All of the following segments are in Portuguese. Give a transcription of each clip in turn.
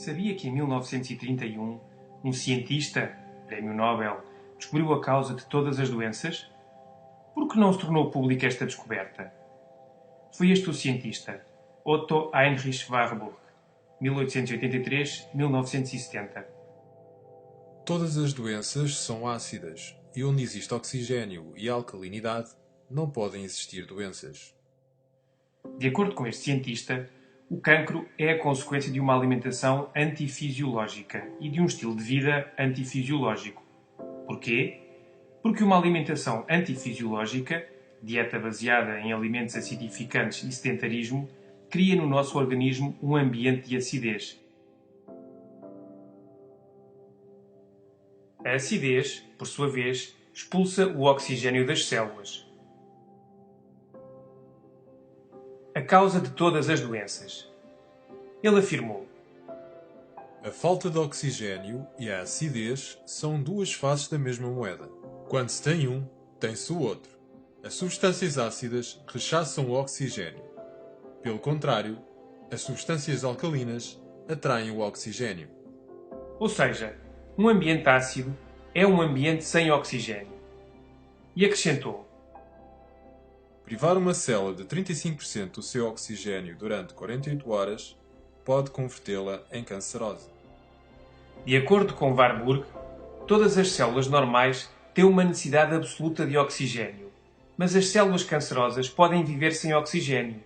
Sabia que em 1931 um cientista, Prémio Nobel, descobriu a causa de todas as doenças? Por que não se tornou pública esta descoberta? Foi este o cientista, Otto Heinrich Warburg, 1883-1970. Todas as doenças são ácidas, e onde existe oxigênio e alcalinidade, não podem existir doenças. De acordo com este cientista, o cancro é a consequência de uma alimentação antifisiológica e de um estilo de vida antifisiológico. Porquê? Porque uma alimentação antifisiológica, dieta baseada em alimentos acidificantes e sedentarismo, cria no nosso organismo um ambiente de acidez. A acidez, por sua vez, expulsa o oxigênio das células. A causa de todas as doenças. Ele afirmou: A falta de oxigênio e a acidez são duas faces da mesma moeda. Quando se tem um, tem-se o outro. As substâncias ácidas rechaçam o oxigênio. Pelo contrário, as substâncias alcalinas atraem o oxigênio. Ou seja, um ambiente ácido é um ambiente sem oxigênio. E acrescentou: Privar uma célula de 35% do seu oxigênio durante 48 horas pode convertê-la em cancerosa. De acordo com Warburg, todas as células normais têm uma necessidade absoluta de oxigênio, mas as células cancerosas podem viver sem oxigênio,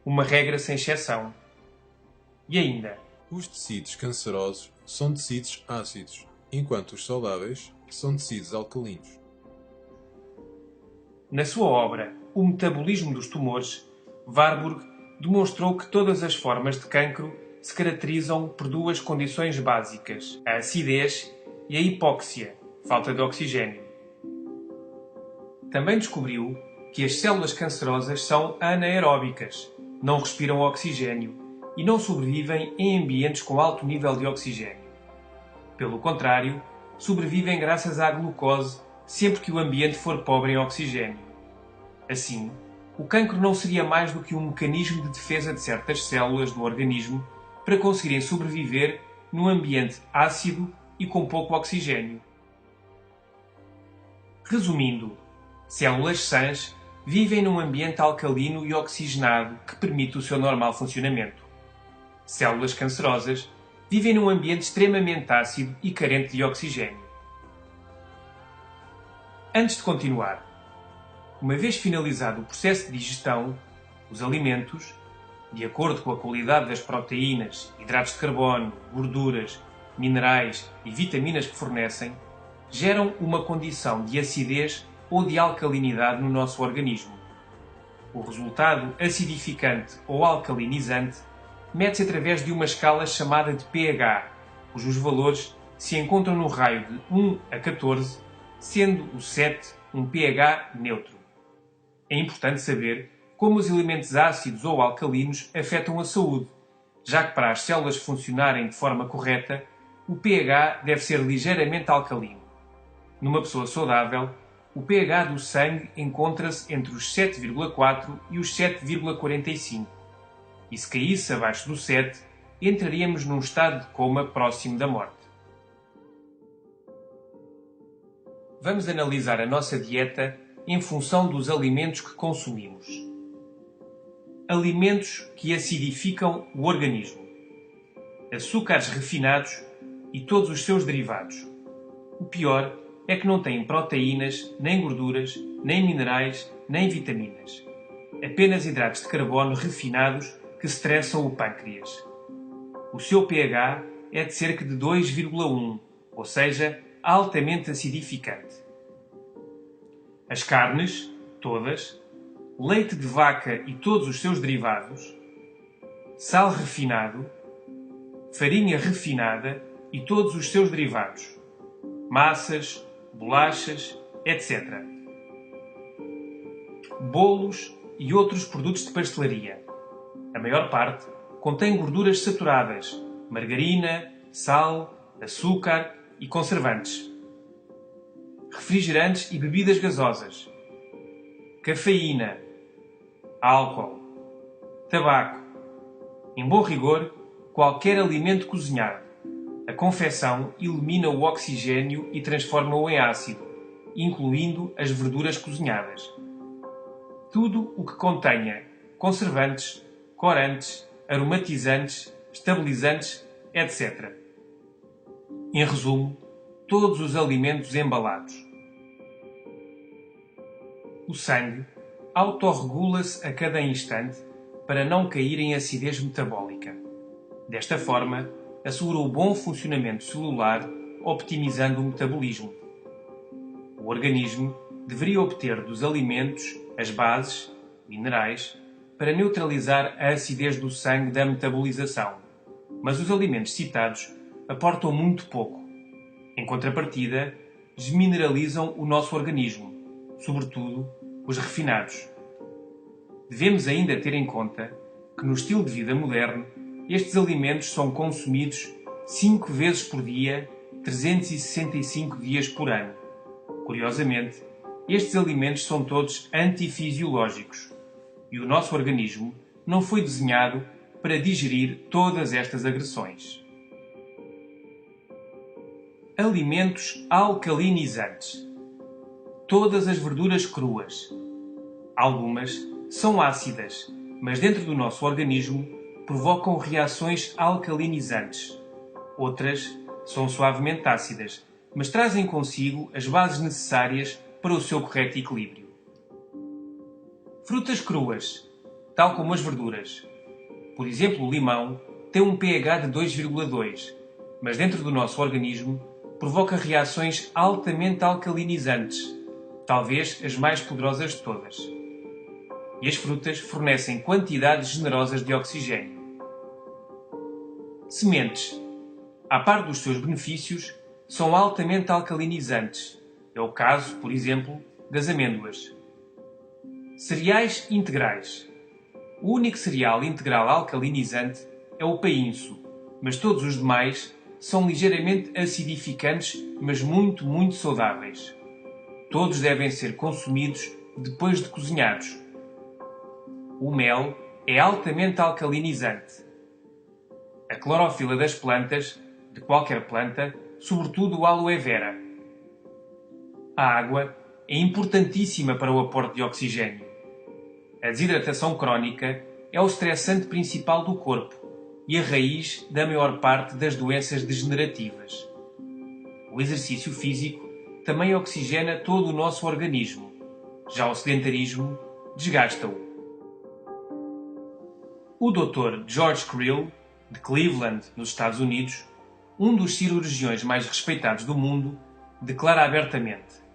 uma regra sem exceção. E ainda, Os tecidos cancerosos são tecidos ácidos, enquanto os saudáveis são tecidos alcalinos. na sua obra O Metabolismo dos Tumores, Warburg demonstrou que todas as formas de cancro se caracterizam por duas condições básicas: a acidez e a hipóxia, falta de oxigênio. Também descobriu que as células cancerosas são anaeróbicas, não respiram oxigênio e não sobrevivem em ambientes com alto nível de oxigênio. Pelo contrário, sobrevivem graças à glucose sempre que o ambiente for pobre em oxigênio. Assim, o cancro não seria mais do que um mecanismo de defesa de certas células do organismo para conseguirem sobreviver num ambiente ácido e com pouco oxigênio. Resumindo, células sãs vivem num ambiente alcalino e oxigenado que permite o seu normal funcionamento. Células cancerosas vivem num ambiente extremamente ácido e carente de oxigênio. Antes de continuar, uma vez finalizado o processo de digestão, os alimentos, de acordo com a qualidade das proteínas, hidratos de carbono, gorduras, minerais e vitaminas que fornecem, geram uma condição de acidez ou de alcalinidade no nosso organismo. O resultado acidificante ou alcalinizante mede-se através de uma escala chamada de pH, cujos valores se encontram no raio de 1 a 14, sendo o 7 um pH neutro. É importante saber como os elementos ácidos ou alcalinos afetam a saúde, já que para as células funcionarem de forma correta, o pH deve ser ligeiramente alcalino. Numa pessoa saudável, o pH do sangue encontra-se entre os 7,4 e os 7,45. E se caísse abaixo do 7, entraríamos num estado de coma próximo da morte. Vamos analisar a nossa dieta em função dos alimentos que consumimos. Alimentos que acidificam o organismo. Açúcares refinados e todos os seus derivados. O pior é que não têm proteínas, nem gorduras, nem minerais, nem vitaminas. Apenas hidratos de carbono refinados que estressam o pâncreas. O seu pH é de cerca de 2,1, ou seja, altamente acidificante. As carnes, todas, leite de vaca e todos os seus derivados, sal refinado, farinha refinada e todos os seus derivados, massas, bolachas, etc. Bolos e outros produtos de pastelaria. A maior parte contém gorduras saturadas, margarina, sal, açúcar e conservantes. Refrigerantes e bebidas gasosas. Cafeína, álcool, tabaco. Em bom rigor, qualquer alimento cozinhado. A confecção elimina o oxigênio e transforma-o em ácido, incluindo as verduras cozinhadas. Tudo o que contenha conservantes, corantes, aromatizantes, estabilizantes, etc. Em resumo, todos os alimentos embalados. O sangue autorregula-se a cada instante para não cair em acidez metabólica. Desta forma, assegura o bom funcionamento celular, optimizando o metabolismo. O organismo deveria obter dos alimentos as bases, minerais, para neutralizar a acidez do sangue da metabolização, mas os alimentos citados aportam muito pouco. Em contrapartida, desmineralizam o nosso organismo, sobretudo os refinados. Devemos ainda ter em conta que no estilo de vida moderno, estes alimentos são consumidos 5 vezes por dia, 365 dias por ano. Curiosamente, estes alimentos são todos antifisiológicos e o nosso organismo não foi desenhado para digerir todas estas agressões. Alimentos alcalinizantes. Todas as verduras cruas. Algumas são ácidas, mas dentro do nosso organismo provocam reações alcalinizantes. Outras são suavemente ácidas, mas trazem consigo as bases necessárias para o seu correto equilíbrio. Frutas cruas, tal como as verduras. Por exemplo, o limão tem um pH de 2,2, mas dentro do nosso organismo provoca reações altamente alcalinizantes, talvez as mais poderosas de todas. E as frutas fornecem quantidades generosas de oxigênio. Sementes, à par dos seus benefícios, são altamente alcalinizantes. É o caso, por exemplo, das amêndoas. Cereais integrais. O único cereal integral alcalinizante é o painço, mas todos os demais são ligeiramente acidificantes, mas muito saudáveis. Todos devem ser consumidos depois de cozinhados. O mel é altamente alcalinizante. A clorofila das plantas, de qualquer planta, sobretudo o aloe vera. A água é importantíssima para o aporte de oxigênio. A desidratação crónica é o estressante principal do corpo e a raiz da maior parte das doenças degenerativas. O exercício físico também oxigena todo o nosso organismo. Já o sedentarismo desgasta-o. O Dr. George Krill, de Cleveland, nos Estados Unidos, um dos cirurgiões mais respeitados do mundo, declara abertamente: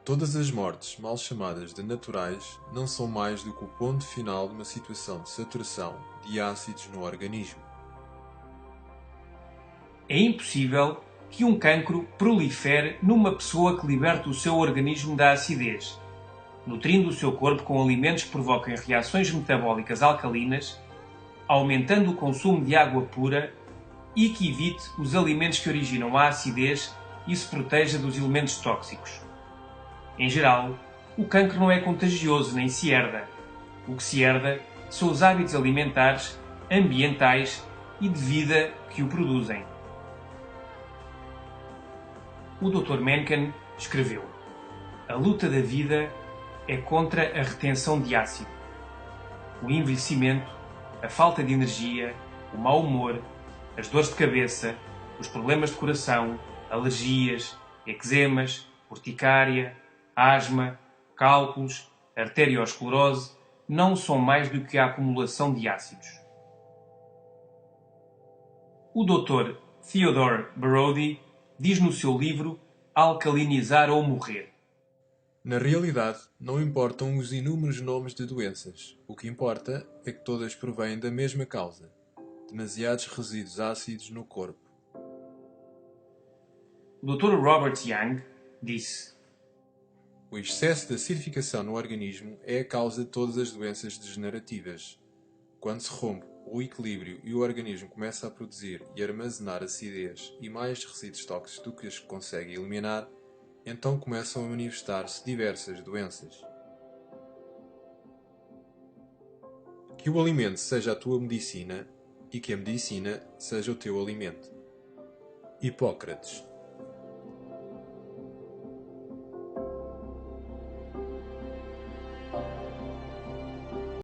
Todas as mortes, mal chamadas de naturais, não são mais do que o ponto final de uma situação de saturação de ácidos no organismo. É impossível que um cancro prolifere numa pessoa que liberta o seu organismo da acidez, nutrindo o seu corpo com alimentos que provoquem reações metabólicas alcalinas, aumentando o consumo de água pura e que evite os alimentos que originam a acidez e se proteja dos elementos tóxicos. Em geral, o cancro não é contagioso nem se herda. O que se herda são os hábitos alimentares, ambientais e de vida que o produzem. O Dr. Mencken escreveu: a luta da vida é contra a retenção de ácido. O envelhecimento, a falta de energia, o mau humor, as dores de cabeça, os problemas de coração, alergias, eczemas, urticária, asma, cálculos, arteriosclerose não são mais do que a acumulação de ácidos. O Dr. Theodore Brody diz no seu livro Alcalinizar ou Morrer: Na realidade, não importam os inúmeros nomes de doenças. O que importa é que todas provêm da mesma causa: demasiados resíduos ácidos no corpo. O Dr. Robert Young disse: O excesso de acidificação no organismo é a causa de todas as doenças degenerativas. Quando se rompe o equilíbrio e o organismo começa a produzir e armazenar acidez e mais resíduos tóxicos do que os consegue eliminar, então começam a manifestar-se diversas doenças. Que o alimento seja a tua medicina e que a medicina seja o teu alimento. Hipócrates.